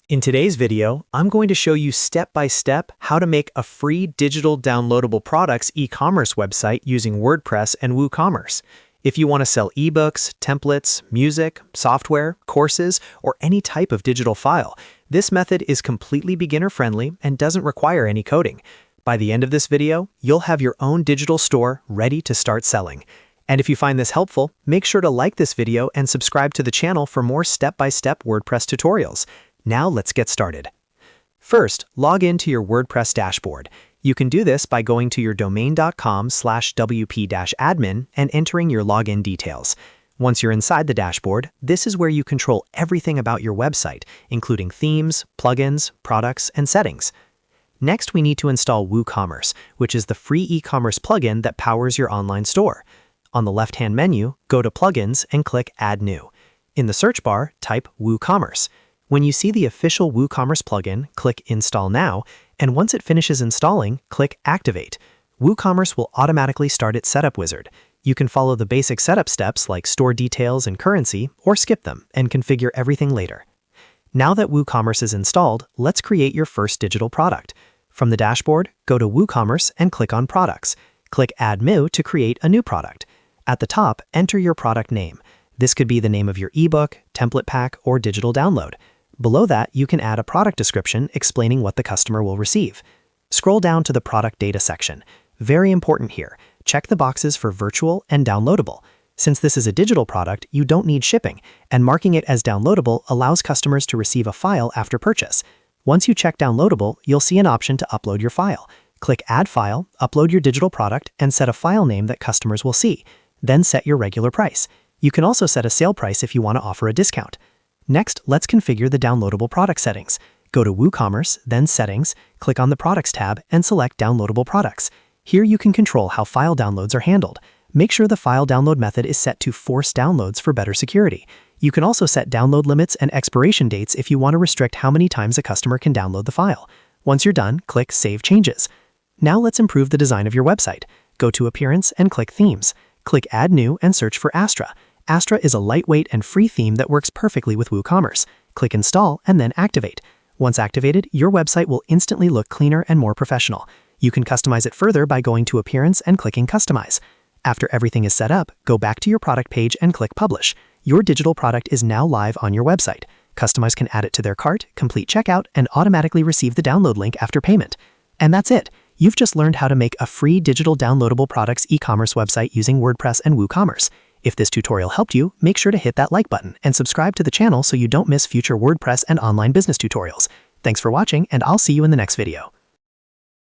In today's video, I'm going to show you step-by-step how to make a free digital downloadable products e-commerce website using WordPress and WooCommerce. If you want to sell ebooks, templates, music, software, courses, or any type of digital file, this method is completely beginner-friendly and doesn't require any coding. By the end of this video, you'll have your own digital store ready to start selling. And if you find this helpful, make sure to like this video and subscribe to the channel for more step-by-step WordPress tutorials. Now let's get started. First, log into your WordPress dashboard. You can do this by going to your domain.com/wp-admin and entering your login details. Once you're inside the dashboard, this is where you control everything about your website, including themes, plugins, products, and settings. Next, we need to install WooCommerce, which is the free e-commerce plugin that powers your online store. On the left-hand menu, go to Plugins and click Add New. In the search bar, type WooCommerce. When you see the official WooCommerce plugin, click Install Now, and once it finishes installing, click Activate. WooCommerce will automatically start its setup wizard. You can follow the basic setup steps like store details and currency, or skip them and configure everything later. Now that WooCommerce is installed, let's create your first digital product. From the dashboard, go to WooCommerce and click on Products. Click Add New to create a new product. At the top, enter your product name. This could be the name of your ebook, template pack, or digital download. Below that, you can add a product description explaining what the customer will receive. Scroll down to the product data section. Very important here, check the boxes for virtual and downloadable. Since this is a digital product, you don't need shipping, and marking it as downloadable allows customers to receive a file after purchase. Once you check downloadable, you'll see an option to upload your file. Click Add File, upload your digital product, and set a file name that customers will see. Then set your regular price. You can also set a sale price if you want to offer a discount. Next, let's configure the downloadable product settings. Go to WooCommerce, then Settings, click on the Products tab, and select Downloadable Products. Here you can control how file downloads are handled. Make sure the file download method is set to force downloads for better security. You can also set download limits and expiration dates if you want to restrict how many times a customer can download the file. Once you're done, click Save Changes. Now let's improve the design of your website. Go to Appearance and click Themes. Click Add New and search for Astra. Astra is a lightweight and free theme that works perfectly with WooCommerce. Click Install and then Activate. Once activated, your website will instantly look cleaner and more professional. You can customize it further by going to Appearance and clicking Customize. After everything is set up, go back to your product page and click Publish. Your digital product is now live on your website. Customers can add it to their cart, complete checkout, and automatically receive the download link after payment. And that's it. You've just learned how to make a free digital downloadable products e-commerce website using WordPress and WooCommerce. If this tutorial helped you, make sure to hit that like button and subscribe to the channel so you don't miss future WordPress and online business tutorials. Thanks for watching, and I'll see you in the next video.